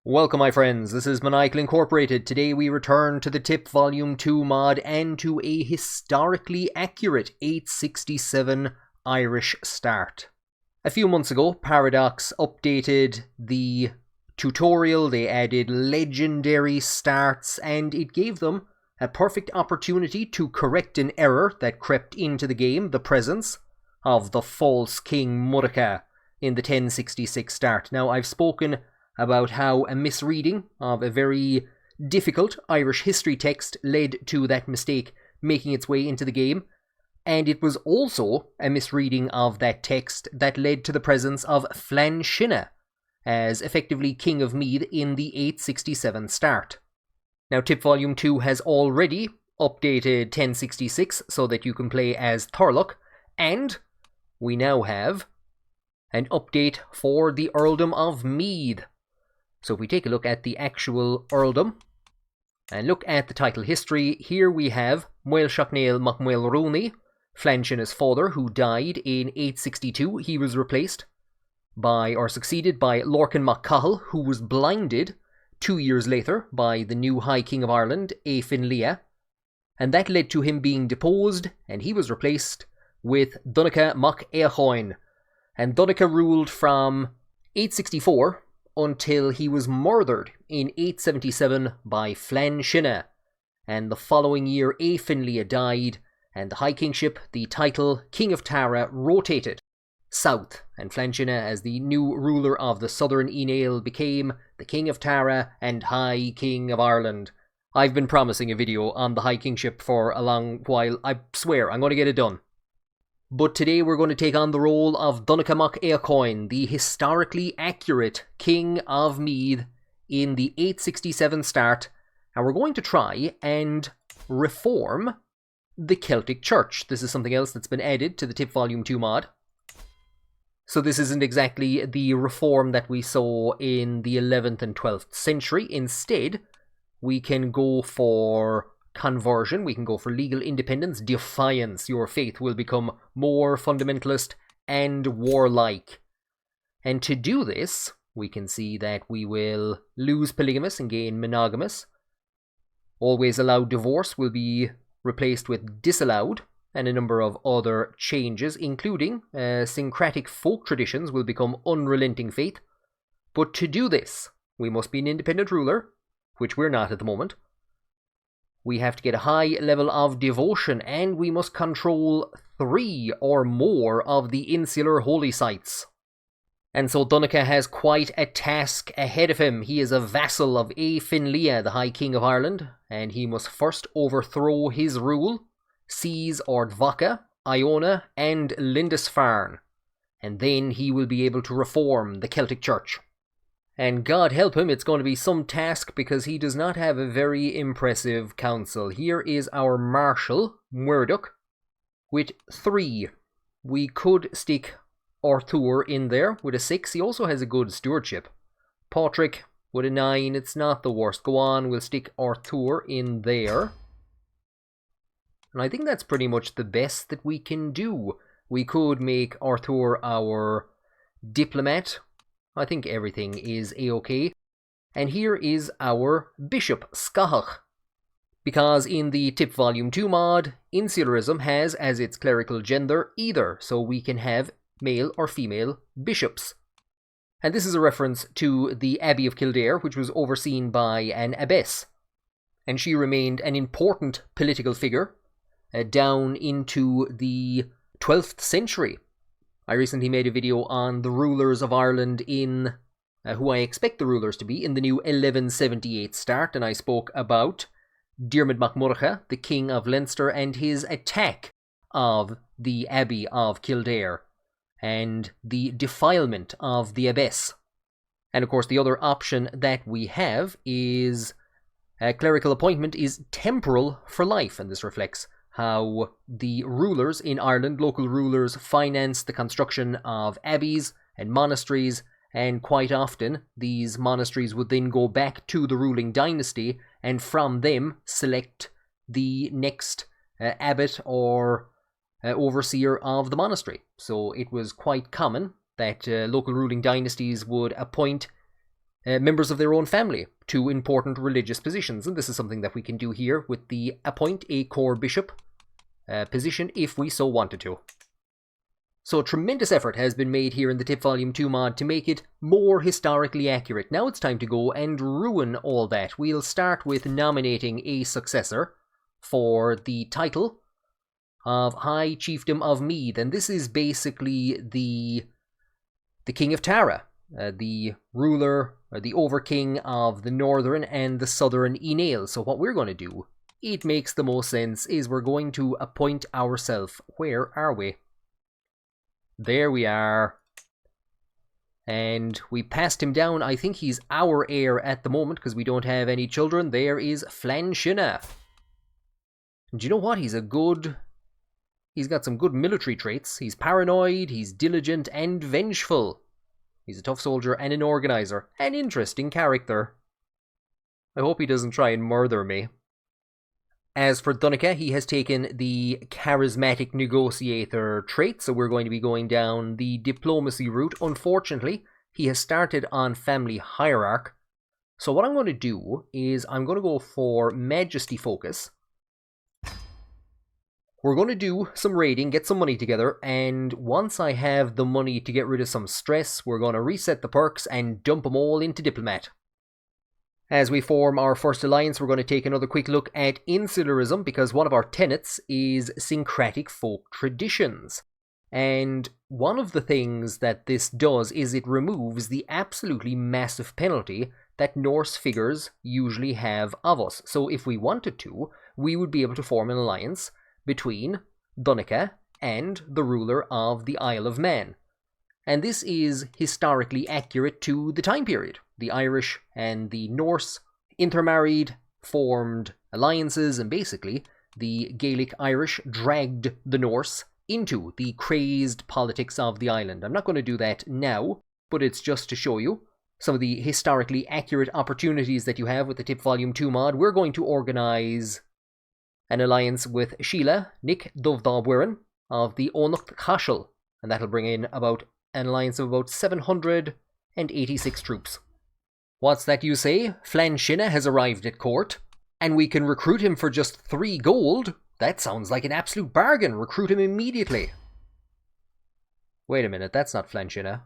Welcome my friends, this is Maniacal Incorporated. Today we return to the Tip Volume 2 mod and to a historically accurate 867 Irish start. A few months ago, Paradox updated the tutorial, they added legendary starts, and it gave them a perfect opportunity to correct an error that crept into the game, the presence of the false King Mudaka in the 1066 start. Now, I've spoken about how a misreading of a very difficult Irish history text led to that mistake making its way into the game, and it was also a misreading of that text that led to the presence of Flann Sinna as effectively King of Mide in the 867 start. Now, Tip Volume 2 has already updated 1066 so that you can play as Thorlock, and we now have an update for the Earldom of Mide. So if we take a look at the actual earldom and look at the title history, here we have Muel Shachnail Mac Muel Rooney, Flann Sinna's father, who died in 862. He was replaced by, or succeeded by, Lorcan Mac Cahill, who was blinded 2 years later by the new High King of Ireland, Éifinn Lia, and that led to him being deposed, and he was replaced with Donncha Mac Éachain. And Donncha ruled from 864 until he was murdered in 877 by Flann Sinna, and the following year Éifinn Lia died, and the High Kingship, the title King of Tara, rotated south, and Flann Sinna, as the new ruler of the southern Inail, became the King of Tara and High King of Ireland. I've been promising a video on the High Kingship for a long while. I swear I'm going to get it done. But today we're going to take on the role of Donncha Mac Éachain, the historically accurate King of Mide in the 867 start, and we're going to try and reform the Celtic Church. This is something else that's been added to the Tip Volume 2 mod. So this isn't exactly the reform that we saw in the 11th and 12th century. Instead, we can go for conversion, we can go for legal independence, defiance. Your faith will become more fundamentalist and warlike. And to do this, we can see that we will lose polygamous and gain monogamous. Always allowed divorce will be replaced with disallowed, and a number of other changes, including syncretic folk traditions will become unrelenting faith. But to do this, we must be an independent ruler, which we're not at the moment. We have to get a high level of devotion, and we must control 3 or more of the insular holy sites. And so Donncha has quite a task ahead of him. He is a vassal of Éifinn Lia, the High King of Ireland, and he must first overthrow his rule, seize Ardvacha, Iona, and Lindisfarne, and then he will be able to reform the Celtic Church. And God help him, it's going to be some task because he does not have a very impressive council. Here is our Marshal, Muireadach, with 3. We could stick Arthur in there with a 6. He also has a good stewardship. Patrick with a 9, it's not the worst. Go on, we'll stick Arthur in there. And I think that's pretty much the best that we can do. We could make Arthur our diplomat. I think everything is a-okay. And here is our Bishop, Scahach. Because in the Tip Volume 2 mod, insularism has as its clerical gender either, so we can have male or female bishops. And this is a reference to the Abbey of Kildare, which was overseen by an abbess. And she remained an important political figure down into the 12th century. I recently made a video on the rulers of Ireland in, who I expect the rulers to be, in the new 1178 start, and I spoke about Diarmid Mac Murcha, the King of Leinster, and his attack of the Abbey of Kildare, and the defilement of the abbess. And of course the other option that we have is a clerical appointment is temporal for life, and this reflects how the rulers in Ireland, local rulers, finance the construction of abbeys and monasteries, and quite often these monasteries would then go back to the ruling dynasty and from them select the next abbot or overseer of the monastery. So it was quite common that local ruling dynasties would appoint members of their own family to important religious positions. And this is something that we can do here with the appoint a core bishop position if we so wanted to. So a tremendous effort has been made here in the Tip Volume 2 mod to make it more historically accurate. Now it's time to go and ruin all that. We'll start with nominating a successor for the title of High Chiefdom of Mide. And this is basically the King of Tara, the ruler, or the overking of the northern and the southern Enail. So what we're going to do, it makes the most sense, is we're going to appoint ourselves. Where are we? There we are. And we passed him down. I think he's our heir at the moment because we don't have any children. There is Flanshina. And you know what? He's got some good military traits. He's paranoid, he's diligent and vengeful. He's a tough soldier and an organizer. An interesting character. I hope he doesn't try and murder me. As for Dunica, he has taken the charismatic negotiator trait, so we're going to be going down the diplomacy route. Unfortunately, he has started on family hierarch. So what I'm going to do is I'm going to go for majesty focus. We're going to do some raiding, get some money together, and once I have the money to get rid of some stress, we're going to reset the perks and dump them all into diplomat. As we form our first alliance, we're going to take another quick look at insularism, because one of our tenets is syncretic folk traditions. And one of the things that this does is it removes the absolutely massive penalty that Norse figures usually have of us. So if we wanted to, we would be able to form an alliance between Dunica and the ruler of the Isle of Man. And this is historically accurate to the time period. The Irish and the Norse intermarried, formed alliances, and basically the Gaelic Irish dragged the Norse into the crazed politics of the island. I'm not going to do that now, but it's just to show you some of the historically accurate opportunities that you have with the Tip Volume 2 mod. We're going to organise an alliance with Sheila, Nick Dovdobwirin of the Onucht Cashel, and that'll bring in about an alliance of about 786 troops. What's that you say? Flanshina has arrived at court, and we can recruit him for just 3 gold? That sounds like an absolute bargain. Recruit him immediately. Wait a minute, that's not Flanshina.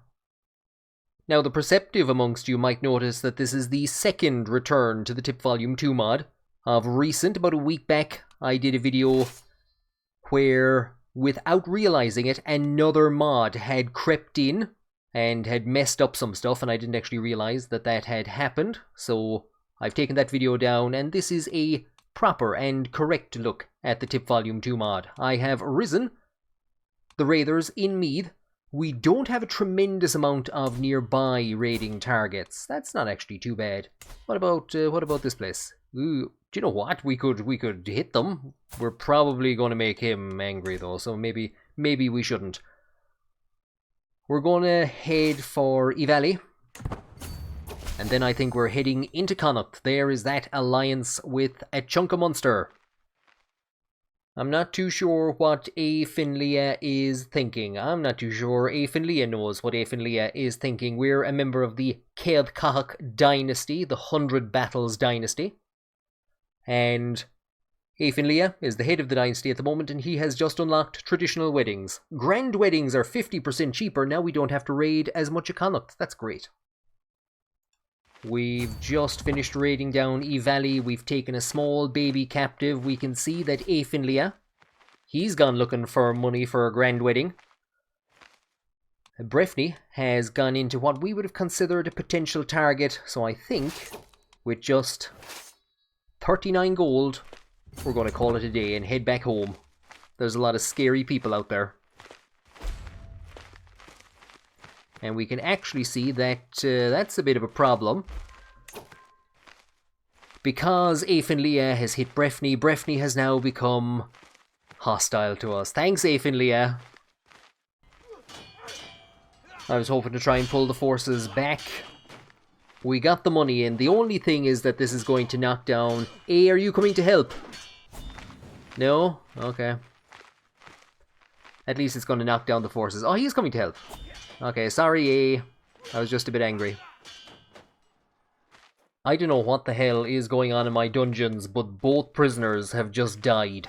Now, the perceptive amongst you might notice that this is the second return to the Tip Volume 2 mod. Of recent, about a week back, I did a video where, without realizing it, another mod had crept in and had messed up some stuff, and I didn't actually realize that that had happened. So I've taken that video down, and this is a proper and correct look at the Tip Volume 2 mod. I have risen the raiders in Mide. We don't have a tremendous amount of nearby raiding targets. That's not actually too bad. What about this place? Ooh, do you know what? We could hit them. We're probably going to make him angry though, so maybe we shouldn't. We're going to head for Ivali. And then I think we're heading into Connacht. There is that alliance with a chunk of Munster. I'm not too sure what Finlia is thinking. I'm not too sure Finlia knows what Finlia is thinking. We're a member of the Céad Cathach dynasty, the 100 Battles dynasty. And Finlia is the head of the dynasty at the moment, and he has just unlocked traditional weddings. Grand weddings are 50% cheaper. Now we don't have to raid as much of Connacht. That's great. We've just finished raiding down Ivali. We've taken a small baby captive. We can see that Finlia, he's gone looking for money for a grand wedding. Breffni has gone into what we would have considered a potential target. So I think with just 39 gold, we're going to call it a day and head back home. There's a lot of scary people out there. And we can actually see that that's a bit of a problem. Because Finlia has hit Breffni, Breffni has now become hostile to us. Thanks, Finlia. I was hoping to try and pull the forces back. We got the money in. The only thing is that this is going to knock down... are you coming to help? No? Okay. At least it's going to knock down the forces. Oh, he's coming to help. Okay, sorry, I was just a bit angry. I don't know what the hell is going on in my dungeons, but both prisoners have just died.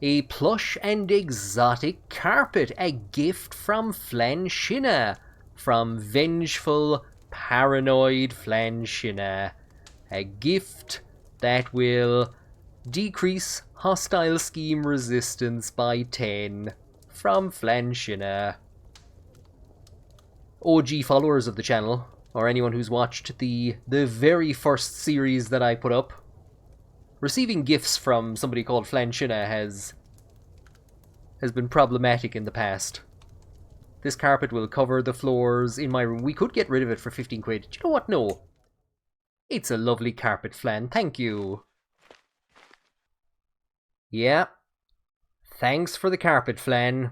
A plush and exotic carpet, a gift from Flanshina, from vengeful, paranoid Flanshina. A gift that will decrease hostile scheme resistance by 10 from Flanshina. OG followers of the channel, or anyone who's watched the very first series that I put up, receiving gifts from somebody called Flanshina has been problematic in the past. This carpet will cover the floors in my room. We could get rid of it for 15 quid. Do you know what? No. It's a lovely carpet, Flan. Thank you. Yeah. Thanks for the carpet, Flan.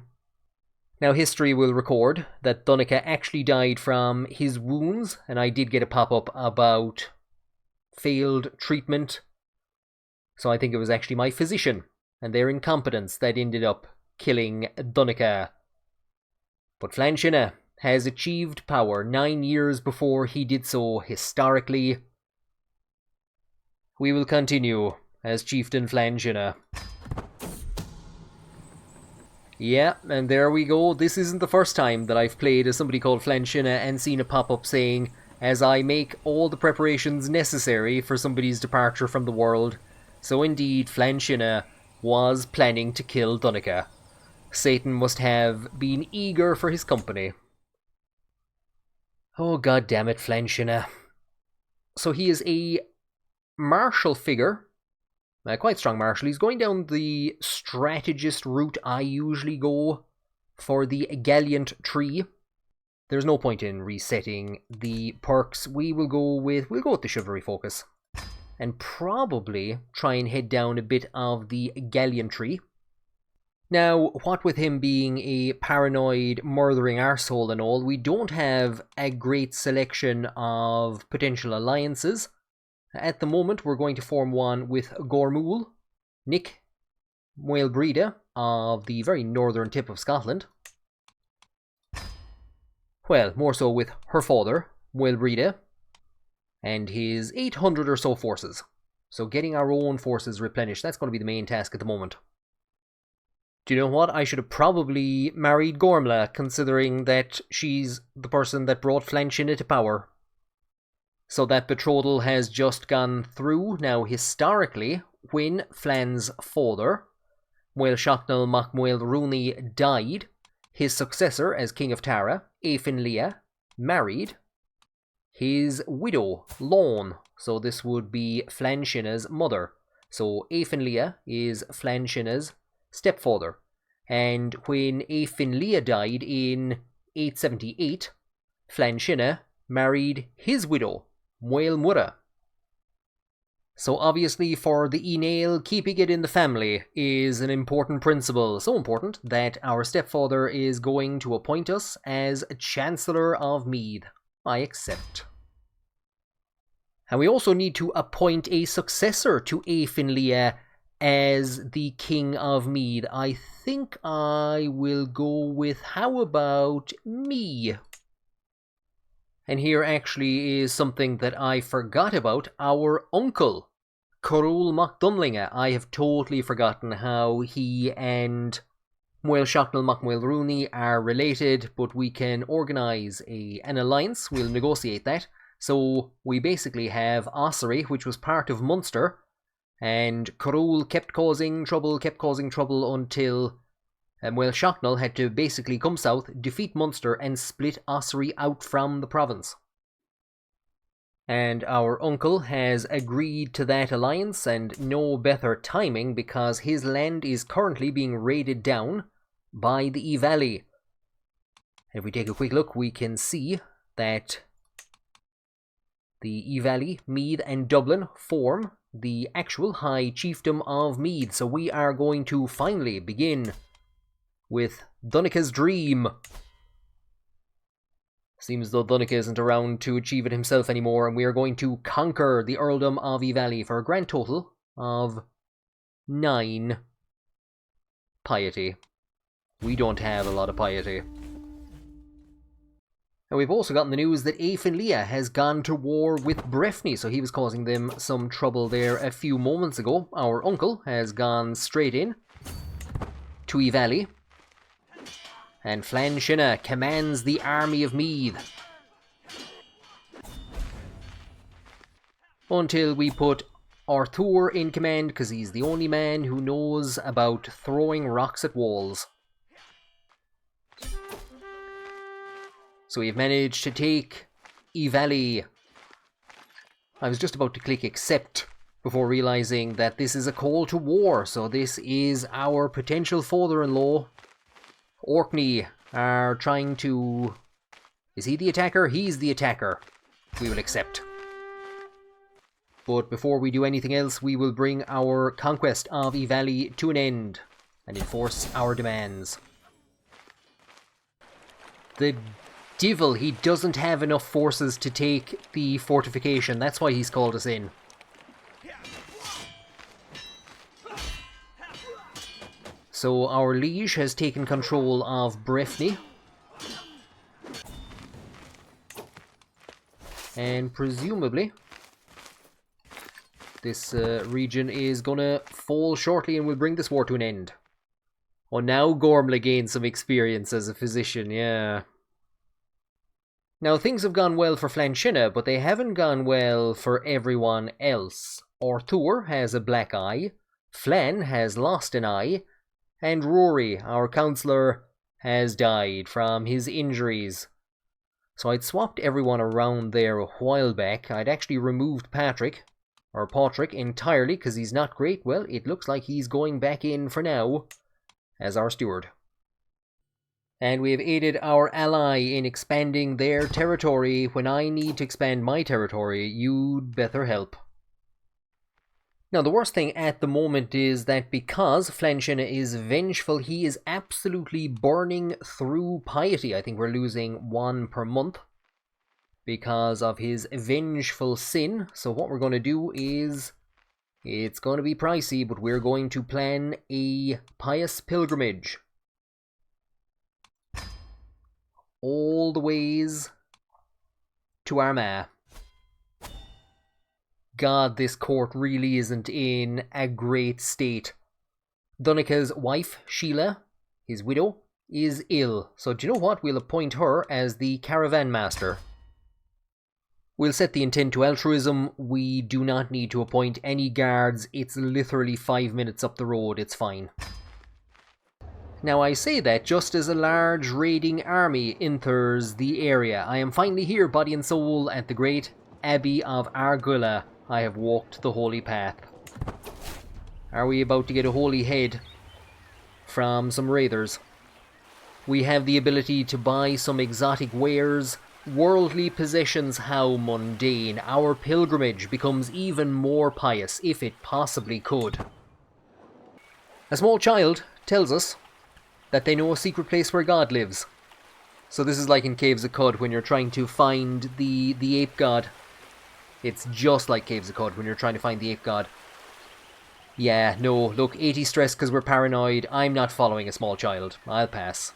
Now, history will record that Donica actually died from his wounds, and I did get a pop-up about failed treatment. So I think it was actually my physician and their incompetence that ended up killing Donica. But Flanshina has achieved power 9 years before he did so historically. We will continue as Chieftain Flanshina. Yeah, and there we go. This isn't the first time that I've played as somebody called Flanshina and seen a pop-up saying, as I make all the preparations necessary for somebody's departure from the world. So indeed, Flanshina was planning to kill Donica. Satan must have been eager for his company. Oh, god damn it, Flanshina. So he is a martial figure. Quite strong martial. He's going down the strategist route I usually go for the Gallant tree. There's no point in resetting the perks. We'll go with the chivalry focus. And probably try and head down a bit of the Gallant tree. Now, what with him being a paranoid, murdering arsehole and all, we don't have a great selection of potential alliances. At the moment, we're going to form one with Gormul, Nick Muelbride of the very northern tip of Scotland. Well, more so with her father, Muelbride, and his 800 or so forces. So getting our own forces replenished, that's going to be the main task at the moment. Do you know what? I should have probably married Gormla, considering that she's the person that brought Flanshina to power. So that betrothal has just gone through. Now, historically, when Flan's father, Muel Shocknell Mac Muel Rooney, died, his successor as King of Tara, Aefin Lea, married his widow, Lorne. So this would be Flanshina's mother. So Aefin Lea is Flanshina's stepfather. And when Aefin Lea died in 878, Flanshina married his widow, Muel Mura. So obviously for the Enail, keeping it in the family is an important principle. So important that our stepfather is going to appoint us as Chancellor of Mide. I accept. And we also need to appoint a successor to Aefin Lea as the King of Mide. I think I will go with, how about me? And here actually is something that I forgot about. Our uncle, Corul MacDunlinga. I have totally forgotten how he and Muel Shocknell Mac Muel Rooney are related, but we can organise an alliance. We'll negotiate that. So we basically have Ossory, which was part of Munster, and Corul kept causing trouble until Muel Shocknell had to basically come south, defeat Munster, and split Ossory out from the province. And our uncle has agreed to that alliance, and no better timing because his land is currently being raided down by the Ivali. If we take a quick look, we can see that the Ivali, Meath and Dublin form the actual High Chiefdom of Meath. So we are going to finally begin with Dunica's dream. Seems as though Dunica isn't around to achieve it himself anymore, and we are going to conquer the Earldom of Ivali for a grand total of 9 piety. We don't have a lot of piety. And we've also gotten the news that Afinlia has gone to war with Breffni, so he was causing them some trouble there a few moments ago. Our uncle has gone straight in to Ivali. And Flanshina commands the army of Mide. Until we put Arthur in command, because he's the only man who knows about throwing rocks at walls. So we've managed to take Ivali. I was just about to click accept before realizing that this is a call to war. So this is our potential father-in-law. Orkney are trying to... Is he the attacker? He's the attacker. We will accept. But before we do anything else, we will bring our conquest of Ivali to an end and enforce our demands. The devil, he doesn't have enough forces to take the fortification. That's why he's called us in. So our liege has taken control of Breffni. And presumably this region is gonna fall shortly and will bring this war to an end. Oh, now Gormley gains some experience as a physician, yeah. Now, things have gone well for Flanshina, but they haven't gone well for everyone else. Arthur has a black eye, Flan has lost an eye, and Rory, our counsellor, has died from his injuries. So I'd swapped everyone around there a while back. I'd actually removed Patrick entirely because he's not great. Well, it looks like he's going back in for now as our steward. And we have aided our ally in expanding their territory. When I need to expand my territory, you'd better help. Now, the worst thing at the moment is that because Flanshina is vengeful, he is absolutely burning through piety. I think we're losing 1 per month because of his vengeful sin. So what we're going to do is, it's going to be pricey, but we're going to plan a pious pilgrimage all the ways to Armagh. God, this court really isn't in a great state. Donnacha's wife, Sheila, his widow, is ill. So do you know what? We'll appoint her as the caravan master. We'll set the intent to altruism. We do not need to appoint any guards. It's literally 5 minutes up the road. It's fine. Now, I say that just as a large raiding army enters the area. I am finally here, body and soul, at the great Abbey of Argulla. I have walked the holy path. Are we about to get a holy head from some raiders? We have the ability to buy some exotic wares. Worldly possessions, how mundane. Our pilgrimage becomes even more pious, if it possibly could. A small child tells us that they know a secret place where God lives. So this is like in Caves of Cod when you're trying to find the ape god. It's just like Caves of Cod when you're trying to find the ape god. Yeah, no, look, 80 stress because we're paranoid. I'm not following a small child. I'll pass.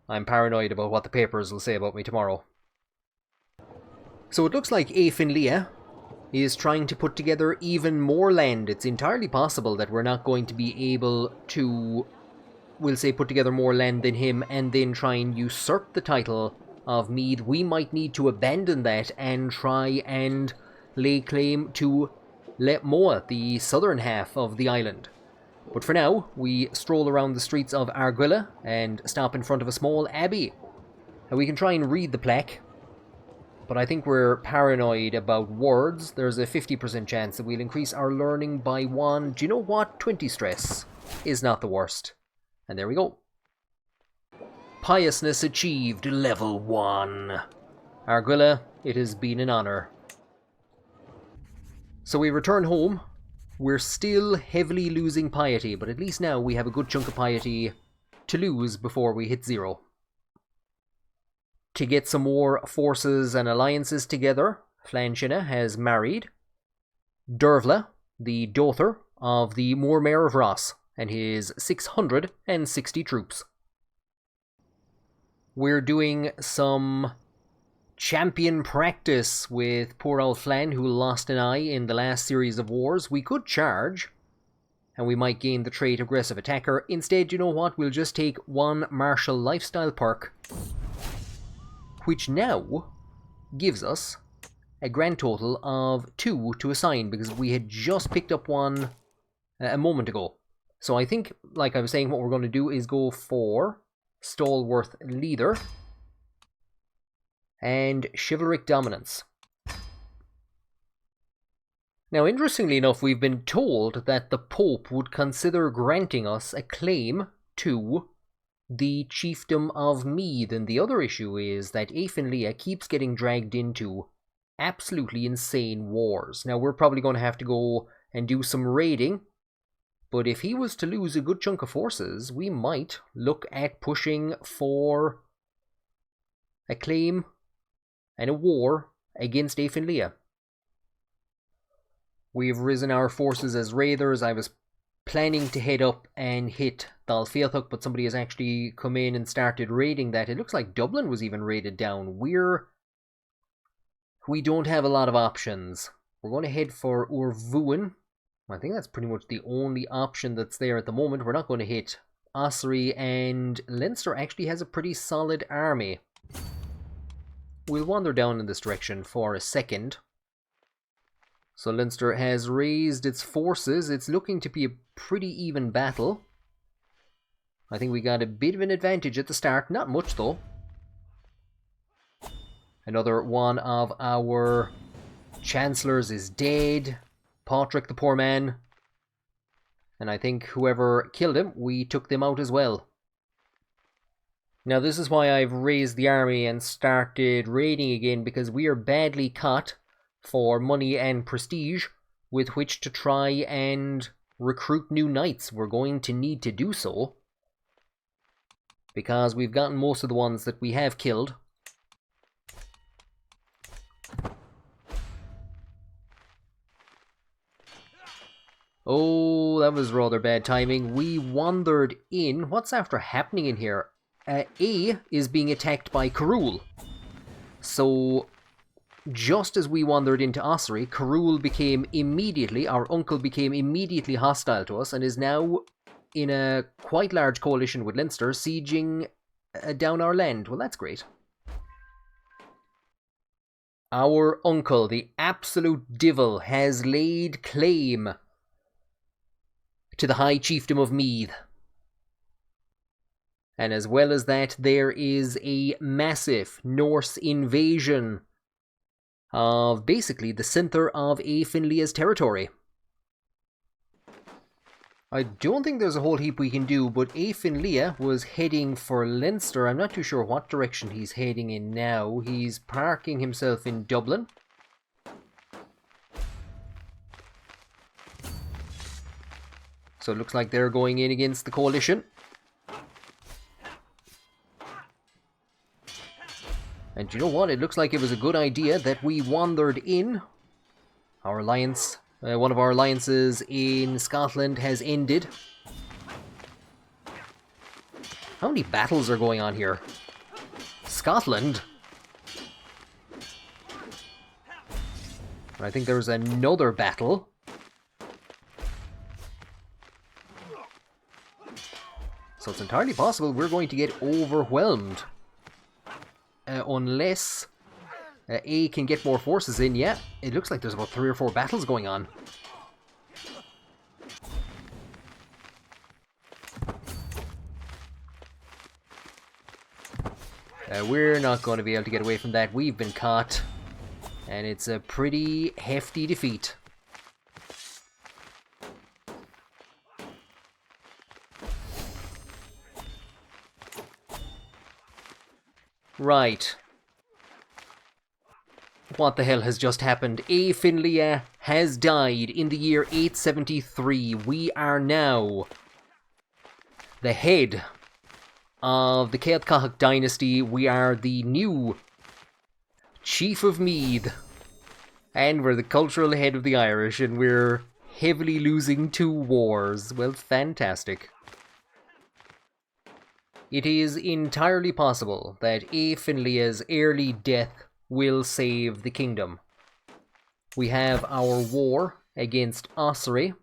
I'm paranoid about what the papers will say about me tomorrow. So it looks like Afinlia is trying to put together even more land. It's entirely possible that we're not going to be able to, we'll say, put together more land than him and then try and usurp the title of Mide. We might need to abandon that and try and lay claim to Moa, the southern half of the island. But for now, we stroll around the streets of Argulla and stop in front of a small abbey. And we can try and read the plaque, but I think we're paranoid about words. There's a 50% chance that we'll increase our learning by 1. Do you know what? 20 stress is not the worst. And there we go. Piousness achieved, level 1. Argulla, it has been an honor. So we return home. We're still heavily losing piety, but at least now we have a good chunk of piety to lose before we hit 0. To get some more forces and alliances together, Flanshina has married Dervla, the daughter of the Moor Mayor of Ross, and his 660 troops. We're doing some champion practice with poor old Flann, who lost an eye in the last series of wars. We could charge, and we might gain the trait aggressive attacker. Instead, you know what? We'll just take one martial lifestyle perk, which now gives us a grand total of 2 to assign, because we had just picked up one a moment ago. So I think, like I was saying, what we're going to do is go for Stalwart Leader and Chivalric Dominance. Now, interestingly enough, we've been told that the Pope would consider granting us a claim to the Chiefdom of Mide, and the other issue is that Afinlia keeps getting dragged into absolutely insane wars. Now, we're probably going to have to go and do some raiding, but if he was to lose a good chunk of forces, we might look at pushing for a claim and a war against Afinlia. We've risen our forces as raiders. I was planning to head up and hit Dalfeathach, but somebody has actually come in and started raiding that. It looks like Dublin was even raided down. We don't have a lot of options. We're going to head for Urvuin. I think that's pretty much the only option that's there at the moment. We're not going to hit Ossory, and Leinster actually has a pretty solid army. We'll wander down in this direction for a second. So Leinster has raised its forces. It's looking to be a pretty even battle. I think we got a bit of an advantage at the start. Not much though. Another one of our chancellors is dead. Patrick, the poor man. And I think whoever killed him, we took them out as well. Now this is why I've raised the army and started raiding again, because we are badly caught for money and prestige with which to try and recruit new knights. We're going to need to do so, because we've gotten most of the ones that we have killed. Oh, that was rather bad timing. We wandered in. What's after happening in here? A is being attacked by Carul. So, just as we wandered into Ossory, Carul became immediately, our uncle became immediately hostile to us and is now in a quite large coalition with Leinster, sieging down our land. Well, that's great. Our uncle, the absolute devil, has laid claim to the High Chiefdom of Mide. And as well as that, there is a massive Norse invasion of basically the centre of Afinlia's territory. I don't think there's a whole heap we can do, but Afinlia was heading for Leinster. I'm not too sure what direction he's heading in now. He's parking himself in Dublin. So it looks like they're going in against the coalition. And you know what? It looks like it was a good idea that we wandered in. Our alliance, one of our alliances in Scotland has ended. How many battles are going on here? Scotland? I think there's another battle. So it's entirely possible we're going to get overwhelmed. Unless A can get more forces in. Yeah, it looks like there's about 3 or 4 battles going on. We're not going to be able to get away from that. We've been caught. And it's a pretty hefty defeat. Right. What the hell has just happened? Afinlia has died in the year 873. We are now the head of the Celtic dynasty. We are the new Chief of Mide. And we're the cultural head of the Irish, and we're heavily losing 2 wars. Well, fantastic. It is entirely possible that Afinlia's early death will save the kingdom. We have our war against Ossory.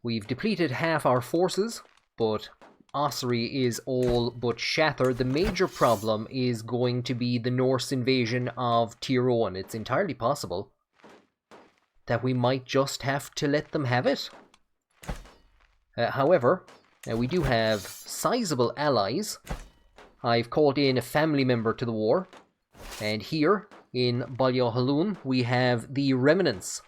We've depleted half our forces, but Ossory is all but shattered. The major problem is going to be the Norse invasion of Tyrone. It's entirely possible that we might just have to let them have it. However, we do have sizable allies. I've called in a family member to the war, and here in Ballyhalloon we have the remnants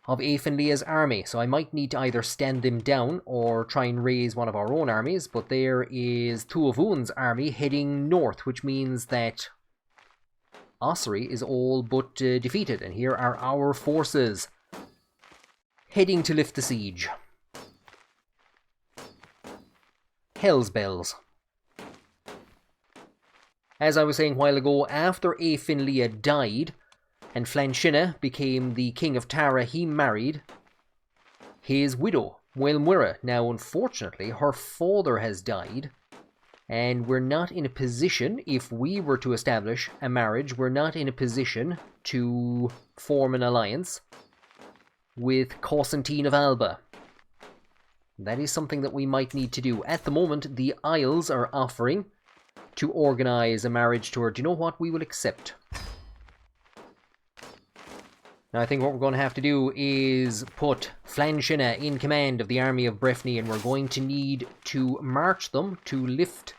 of Aofenlia's army, so I might need to either stand them down or try and raise one of our own armies, but there is Tuavoon's army heading north, which means that Ossory is all but defeated, and here are our forces heading to lift the siege. Hell's bells. As I was saying a while ago, after Aofenlia died and Flansinna became the king of Tara, he married his widow, Muelmwira. Now, unfortunately, her father has died, and we're not in a position, if we were to establish a marriage, we're not in a position to form an alliance with Constantine of Alba. That is something that we might need to do. At the moment, the Isles are offering to organise a marriage to her. Do you know what? We will accept. Now, I think what we're going to have to do is put Flansinna in command of the army of Breffni, and we're going to need to march them to lift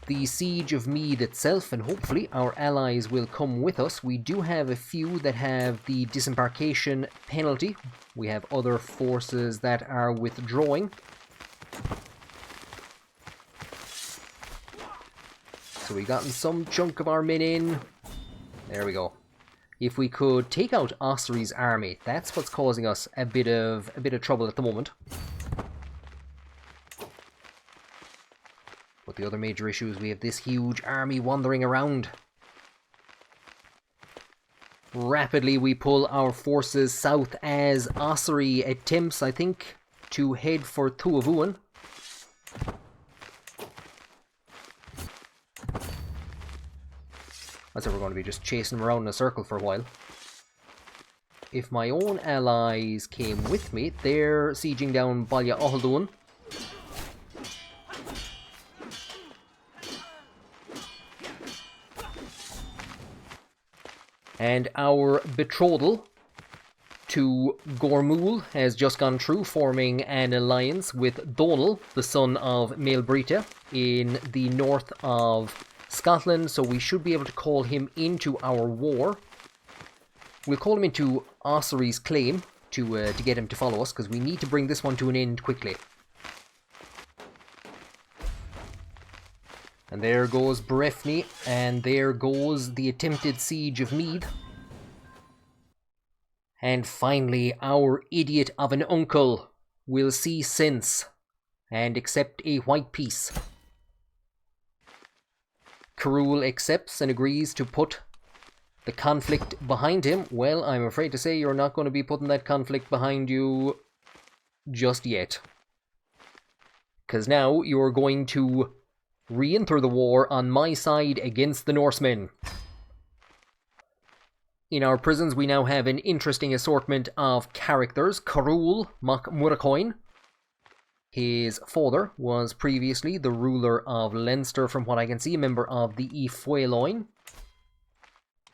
the siege of Mide itself, and hopefully our allies will come with us. We do have a few that have the disembarkation penalty. We have other forces that are withdrawing. So we've gotten some chunk of our men in. There we go. If we could take out Ossory's army, that's what's causing us a bit of trouble at the moment. But the other major issue is we have this huge army wandering around. Rapidly we pull our forces south as Ossory attempts, I think, to head for Tuavoon. I said we're going to be just chasing them around in a circle for a while. If my own allies came with me, they're sieging down Ballyhalloon. And our betrothal to Gormul has just gone through, forming an alliance with Donal, the son of Maelbrita, in the north of Scotland, so we should be able to call him into our war. We'll call him into Ossory's claim to get him to follow us, because we need to bring this one to an end quickly. And there goes Breffni, and there goes the attempted siege of Mide. And finally, our idiot of an uncle will see sense and accept a white peace. Carul accepts and agrees to put the conflict behind him. Well, I'm afraid to say you're not going to be putting that conflict behind you just yet. Because now you're going to re-enter the war on my side against the Norsemen. In our prisons we now have an interesting assortment of characters. Carul Mac Muracoin. His father was previously the ruler of Leinster, from what I can see, a member of the Efueloin,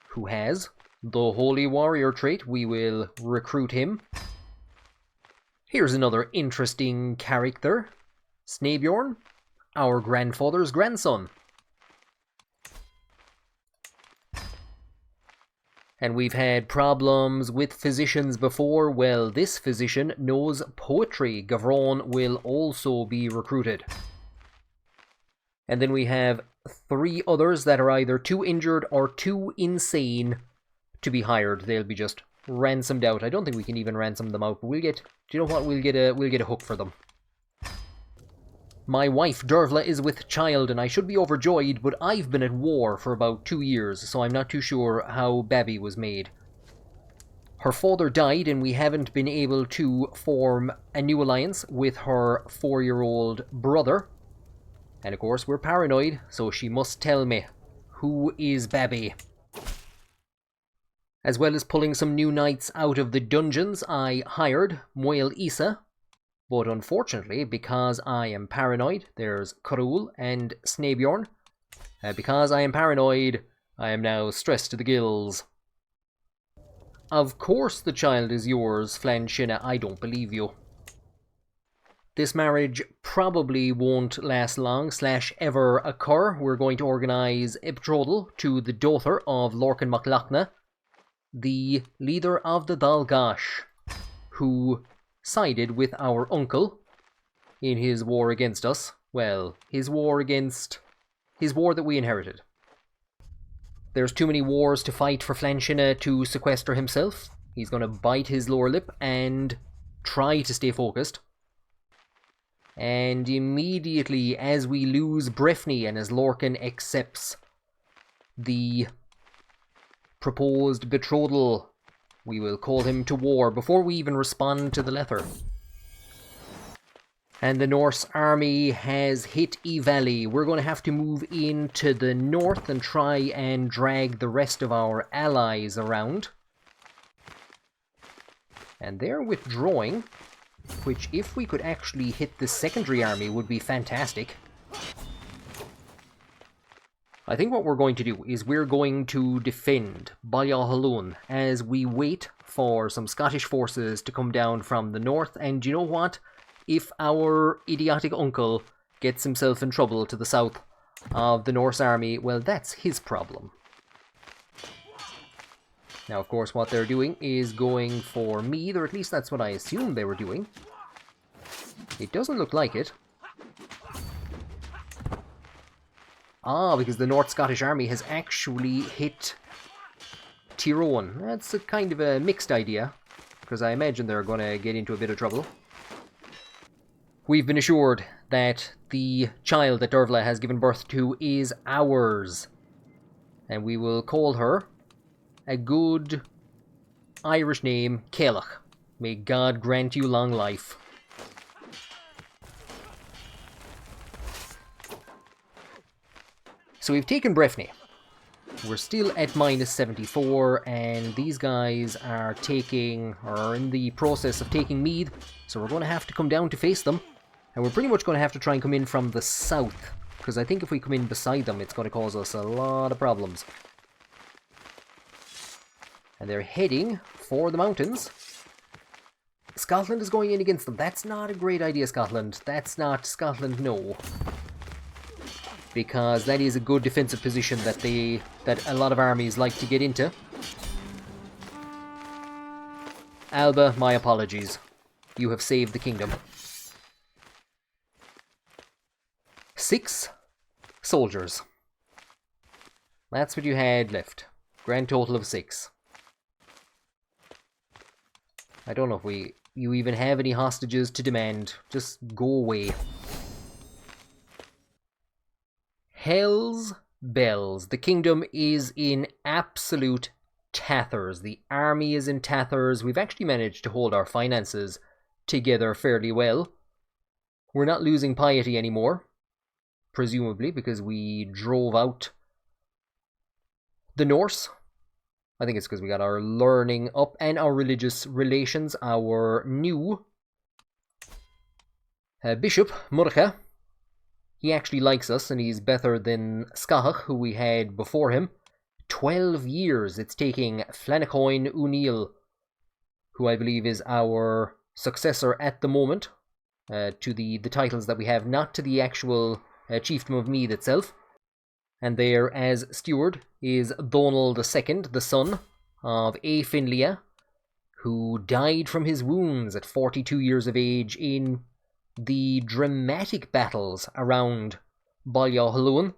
who has the Holy Warrior trait. We will recruit him. Here's another interesting character. Snæbjorn, our grandfather's grandson. And we've had problems with physicians before. Well, this physician knows poetry. Gavron will also be recruited. And then we have 3 others that are either too injured or too insane to be hired. They'll be just ransomed out. I don't think we can even ransom them out, but we'll get... Do you know what? We'll get a hook for them. My wife, Dervla, is with child, and I should be overjoyed, but I've been at war for about 2 years, so I'm not too sure how Babby was made. Her father died, and we haven't been able to form a new alliance with her 4-year-old brother. And of course, we're paranoid, so she must tell me who is Babby. As well as pulling some new knights out of the dungeons, I hired Moel Isa. But unfortunately, because I am paranoid, there's Karul and Snebjorn. Because I am paranoid, I am now stressed to the gills. Of course the child is yours, Flanshina. I don't believe you. This marriage probably won't last long / ever occur. We're going to organise a betrothal to the daughter of Lorcan MacLachna, the leader of the Dalgash, who sided with our uncle in his war against us. Well, his war that we inherited. There's too many wars to fight for Flanshina to sequester himself. He's going to bite his lower lip and try to stay focused. And immediately as we lose Breffni and as Lorcan accepts the proposed betrothal, we will call him to war before we even respond to the letter. And the Norse army has hit E Valley. We're going to have to move into the north and try and drag the rest of our allies around. And they're withdrawing, which if we could actually hit the secondary army would be fantastic. I think what we're going to do is we're going to defend Ballyhalloon as we wait for some Scottish forces to come down from the north. And you know what? If our idiotic uncle gets himself in trouble to the south of the Norse army, well, that's his problem. Now, of course, what they're doing is going for Mide, or at least that's what I assumed they were doing. It doesn't look like it. Ah, because the North Scottish army has actually hit Tyrone. That's a kind of a mixed idea, because I imagine they're going to get into a bit of trouble. We've been assured that the child that Dervla has given birth to is ours. And we will call her a good Irish name, Caelach. May God grant you long life. So we've taken Breffni. We're still at -74, and these guys are in the process of taking Mide, so we're going to have to come down to face them. And we're pretty much going to have to try and come in from the south, because I think if we come in beside them, it's going to cause us a lot of problems. And they're heading for the mountains. Scotland is going in against them. That's not a great idea, Scotland. That's not Scotland, no. Because that is a good defensive position that a lot of armies like to get into. Alba, my apologies. You have saved the kingdom. 6 soldiers. That's what you had left. Grand total of 6. I don't know if you even have any hostages to demand. Just go away. Hell's bells. The kingdom is in absolute tatters. The army is in tatters. We've actually managed to hold our finances together fairly well. We're not losing piety anymore, presumably because we drove out the Norse. I think it's because we got our learning up and our religious relations. Our new bishop, Murcha, he actually likes us, and he's better than Scahach, who we had before him. 12 years it's taking Flanacoin O'Neill, who I believe is our successor at the moment, to the titles that we have, not to the actual chiefdom of Meath itself. And there, as steward, is Donald II, the son of A. Finlia, who died from his wounds at 42 years of age in the dramatic battles around Ballyhalloon.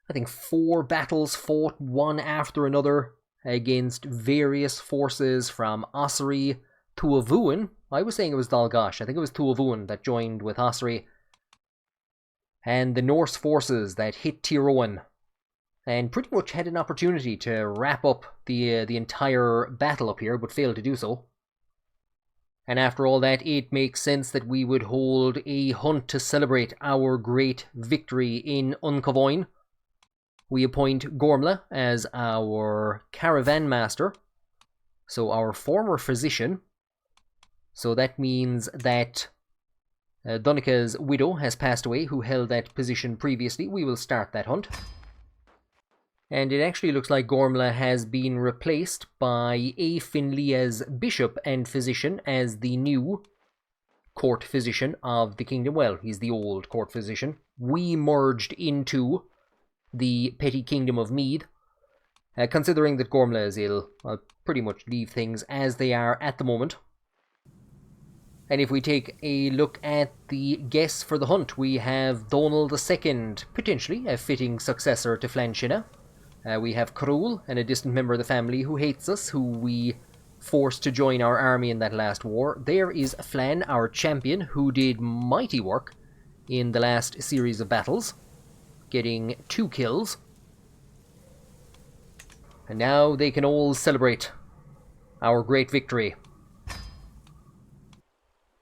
I think 4 battles fought one after another against various forces from Ossory, Tuavuan. I was saying it was Dalgash. I think it was Tuavuan that joined with Ossory. And the Norse forces that hit Tyrone and pretty much had an opportunity to wrap up the entire battle up here, but failed to do so. And after all that, it makes sense that we would hold a hunt to celebrate our great victory in Uncavoyne. We appoint Gormla as our caravan master, so our former physician. So that means that Donnacha's widow has passed away, who held that position previously. We will start that hunt. And it actually looks like Gormla has been replaced by Finlia's bishop and physician as the new court physician of the kingdom. Well, he's the old court physician. We merged into the petty kingdom of Mide. Considering that Gormla is ill, I'll pretty much leave things as they are at the moment. And if we take a look at the guests for the hunt, we have Donald II, potentially a fitting successor to Flanchina. We have Cruel, and a distant member of the family who hates us, who we forced to join our army in that last war. There is Flann, our champion, who did mighty work in the last series of battles, getting 2 kills. And now they can all celebrate our great victory.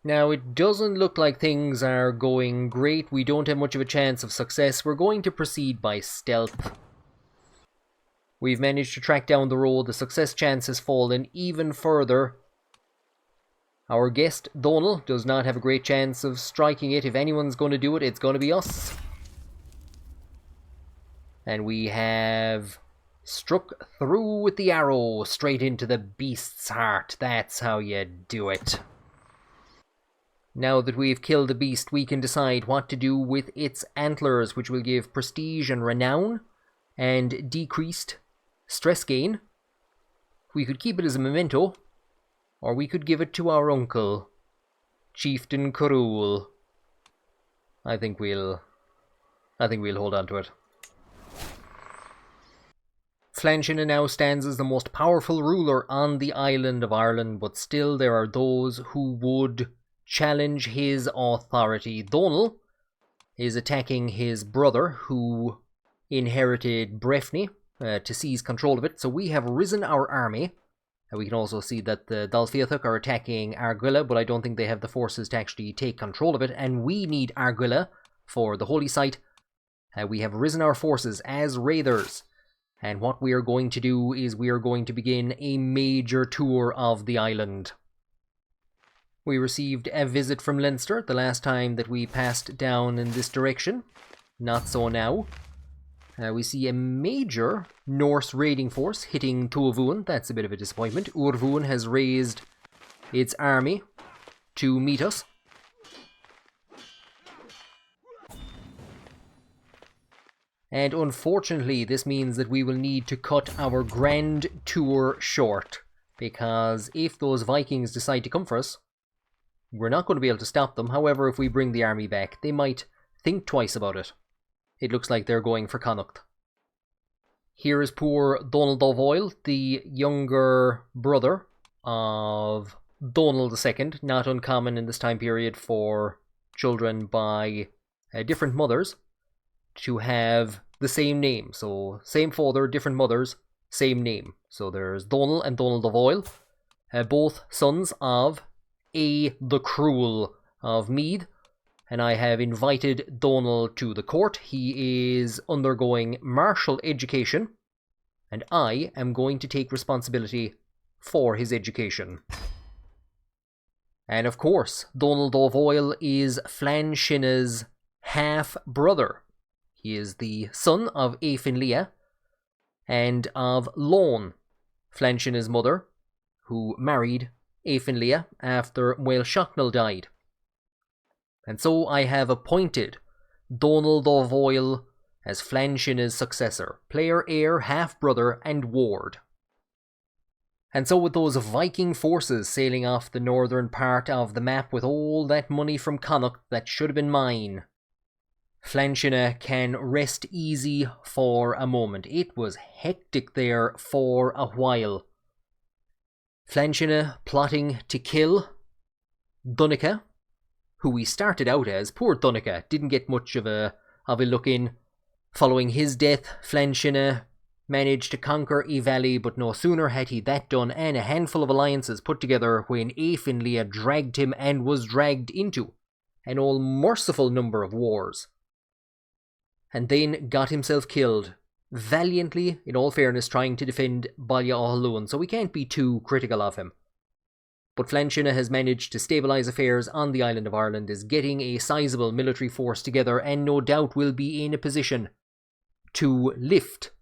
Now, it doesn't look like things are going great. We don't have much of a chance of success. We're going to proceed by stealth. We've managed to track down the road. The success chance has fallen even further. Our guest, Donal, does not have a great chance of striking it. If anyone's going to do it, it's going to be us. And we have struck through with the arrow straight into the beast's heart. That's how you do it. Now that we've killed the beast, we can decide what to do with its antlers, which will give prestige and renown and decreased stress gain. We could keep it as a memento, or we could give it to our uncle, Chieftain Cruel. I think we'll hold on to it. Flanchina now stands as the most powerful ruler on the island of Ireland, but still there are those who would challenge his authority. Donal is attacking his brother, who inherited Breffni, to seize control of it. So we have risen our army. We can also see that the Dalfiathuk are attacking Arguilla, but I don't think they have the forces to actually take control of it. And we need Arguilla for the holy site. We have risen our forces as raiders. And what we are going to do is we are going to begin a major tour of the island. We received a visit from Leinster the last time that we passed down in this direction. Not so now. We see a major Norse raiding force hitting Tuavuan. That's a bit of a disappointment. Urvuan has raised its army to meet us. And unfortunately, this means that we will need to cut our grand tour short. Because if those Vikings decide to come for us, we're not going to be able to stop them. However, if we bring the army back, they might think twice about it. It looks like they're going for Connacht. Here is poor Donald O'Voyle, the younger brother of Donald II. Not uncommon in this time period for children by different mothers to have the same name. So, same father, different mothers, same name. So there's Donald and Donald O'Voyle, both sons of the Cruel of Mide. And I have invited Donald to the court. He is undergoing martial education, and I am going to take responsibility for his education. And of course, Donald O'Voyle is Flanchina's half-brother. He is the son of Finlia and of Lone, Flanchina's mother, who married Finlia after Muel Shocknell died. And so I have appointed Donald O'Voyle as Flanchina's successor, player, heir, half-brother, and ward. And so with those Viking forces sailing off the northern part of the map with all that money from Connacht that should have been mine, Flanchina can rest easy for a moment. It was hectic there for a while. Flanchina plotting to kill Donnacha, who we started out as. Poor Donnacha didn't get much of a look in. Following his death, Flanchina managed to conquer Valley, but no sooner had he that done and a handful of alliances put together when Finlia dragged him and was dragged into an all-merciful number of wars. And then got himself killed valiantly, in all fairness, trying to defend Baile Átha, so we can't be too critical of him. But Flansinna has managed to stabilise affairs on the island of Ireland, is getting a sizable military force together, and no doubt will be in a position to lift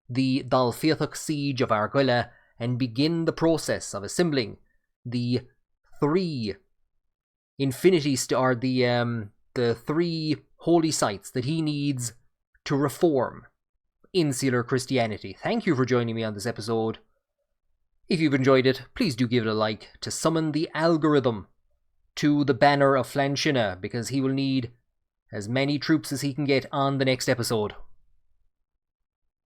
the Dal Fiatach siege of Argyll and begin the process of assembling the three the three holy sites that he needs to reform insular Christianity. Thank you for joining me on this episode. If you've enjoyed it, please do give it a like to summon the algorithm to the banner of Flansinna, because he will need as many troops as he can get on the next episode.